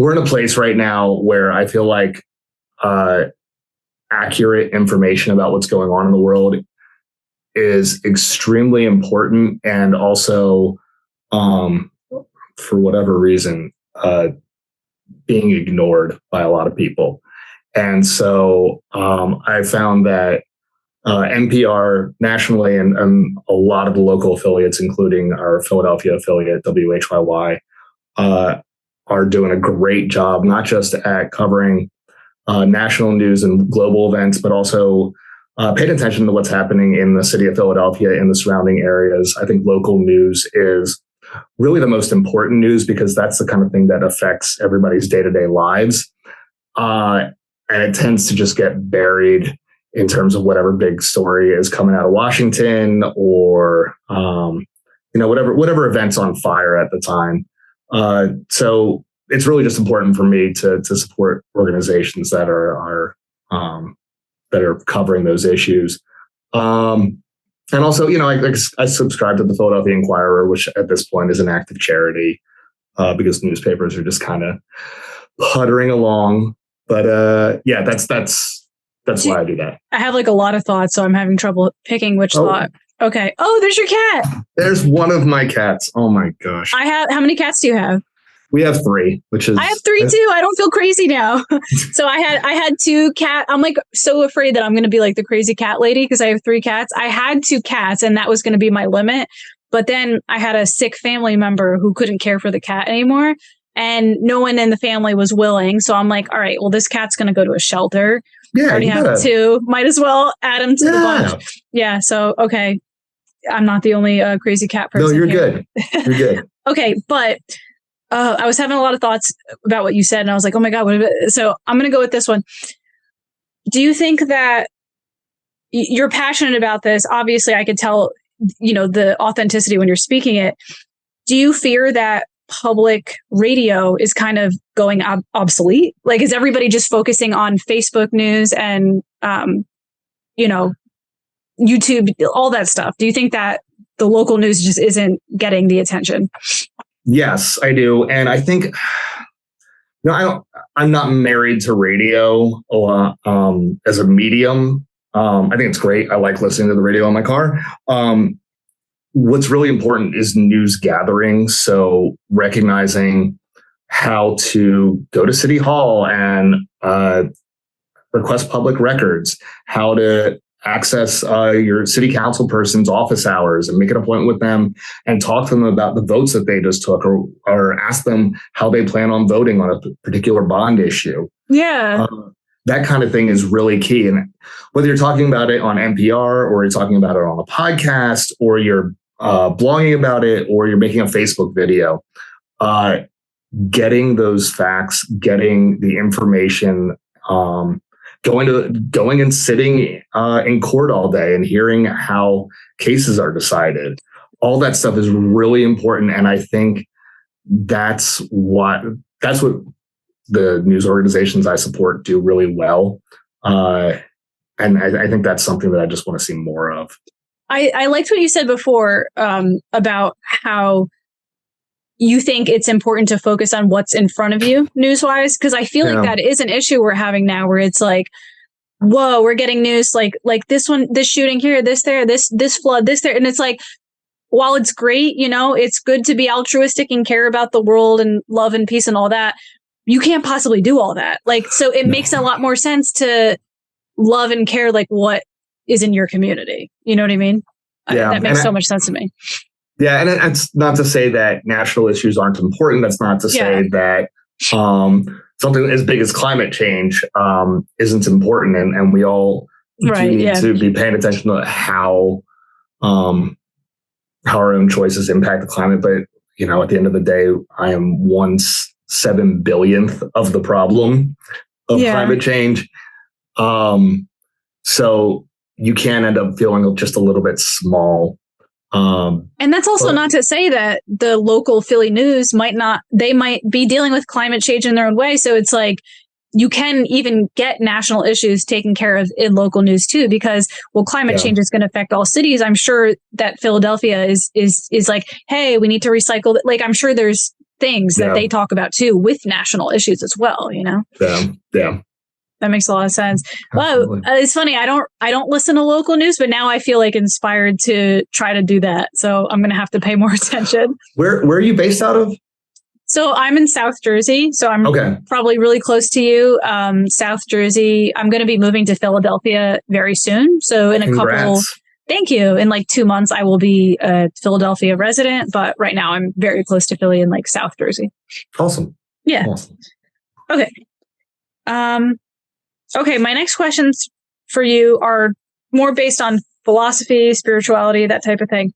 we're in a place right now where I feel like accurate information about what's going on in the world is extremely important, and also, for whatever reason, being ignored by a lot of people. And so I found that NPR nationally and a lot of the local affiliates, including our Philadelphia affiliate, WHYY, are doing a great job, not just at covering national news and global events, but also paying attention to what's happening in the city of Philadelphia and the surrounding areas. I think local news is really the most important news, because that's the kind of thing that affects everybody's day-to-day lives. And it tends to just get buried in terms of whatever big story is coming out of Washington, or whatever event's on fire at the time. So it's really just important for me to support organizations that are covering those issues. And also, I subscribe to the Philadelphia Inquirer, which at this point is an active charity, because newspapers are just kind of puttering along. But that's why I do that. I have a lot of thoughts, so I'm having trouble picking which thought. Okay. Oh, there's your cat. There's one of my cats. Oh my gosh. How many cats do you have? We have 3, I have 3 too. I don't feel crazy now. So I had 2 cats. I'm so afraid that I'm going to be like the crazy cat lady, because I have 3 cats. I had 2 cats, and that was going to be my limit. But then I had a sick family member who couldn't care for the cat anymore, and no one in the family was willing. So I'm like, all right, well, this cat's going to go to a shelter. Yeah, I already have 2. Might as well add them to the bunch. Yeah. So, okay. I'm not the only crazy cat person. No, you're here. good. You're good. Okay. But I was having a lot of thoughts about what you said, and I was like, oh my God, so I'm going to go with this one. Do you think that you're passionate about this? Obviously, I could tell, the authenticity when you're speaking it. Do you fear that public radio is kind of going obsolete? Is everybody just focusing on Facebook news and, YouTube, all that stuff? Do you think that the local news just isn't getting the attention? Yes, I do. And I think, I'm not married to radio as a medium. I think it's great. I like listening to the radio in my car. What's really important is news gathering. So recognizing how to go to City Hall and request public records, how to access your city council person's office hours and make an appointment with them and talk to them about the votes that they just took, or ask them how they plan on voting on a particular bond issue. Yeah. That kind of thing is really key. And whether you're talking about it on NPR, or you're talking about it on a podcast, or you're blogging about it, or you're making a Facebook video, getting those facts, getting the information, going and sitting in court all day and hearing how cases are decided. All that stuff is really important. And I think that's what the news organizations I support do really well. And I think that's something that I just want to see more of. I liked what you said before about how you think it's important to focus on what's in front of you news-wise, because I feel like that is an issue we're having now, where it's like, whoa, we're getting news like this one, this shooting here, this there, this flood, this there. And it's like, while it's great, it's good to be altruistic and care about the world and love and peace and all that, you can't possibly do all that. So it makes a lot more sense to love and care what is in your community. You know what I mean? Yeah. That makes so much sense to me. Yeah, and it's not to say that national issues aren't important. That's not to say that something as big as climate change isn't important, and we all do need to be paying attention to how our own choices impact the climate. But at the end of the day, I am 1/7 billionth of the problem of climate change. So you can end up feeling just a little bit small. And that's also not to say that the local Philly news might be dealing with climate change in their own way. So it's like, you can even get national issues taken care of in local news too, because climate change is going to affect all cities. I'm sure that Philadelphia is like, hey, we need to recycle. I'm sure there's things that they talk about too with national issues as well, you know? Yeah. That makes a lot of sense. Well, it's funny. I don't listen to local news, but now I feel like inspired to try to do that. So I'm going to have to pay more attention. Where are you based out of? So I'm in South Jersey. So I'm probably really close to you. South Jersey. I'm going to be moving to Philadelphia very soon. So in a couple, thank you. In like 2 months, I will be a Philadelphia resident. But right now I'm very close to Philly in like South Jersey. Awesome. Yeah. Awesome. Okay. Okay, my next questions for you are more based on philosophy, spirituality, that type of thing.